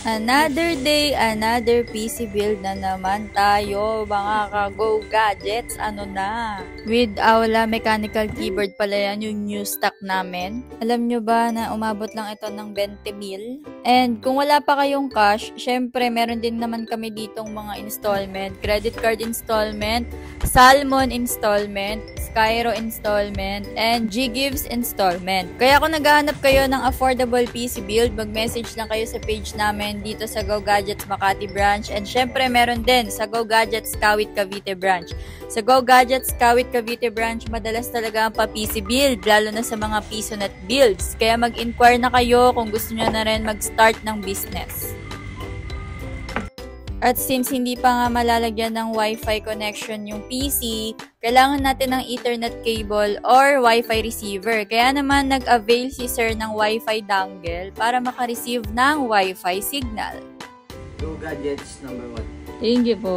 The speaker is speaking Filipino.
Another day, another PC build na naman tayo, mga ka-Go Gadgets. Ano na? With Aula Mechanical Keyboard pala yan, yung new stock namin. Alam nyo ba na umabot lang ito ng 20,000? And kung wala pa kayong cash, syempre meron din naman kami ditong mga installment. Credit card installment, Salmon installment, Skyro installment, and G-Gives installment. Kaya kung naghahanap kayo ng affordable PC build, mag-message lang kayo sa page namin dito sa Go Gadgets Makati branch. And syempre meron din sa Go Gadgets Kawit Cavite branch. Sa Go Gadgets Kawit Cavite branch, madalas talaga ang pa-PC build, lalo na sa mga PisoNet builds. Kaya mag-inquire na kayo kung gusto nyo na rin mag-start ng business. At since hindi pa nga malalagyan ng Wi-Fi connection yung PC, kailangan natin ng Ethernet cable or Wi-Fi receiver. Kaya naman nag-avail si Sir ng Wi-Fi dongle para makareceive ng Wi-Fi signal. Go Gadgets number 1. Thank you po.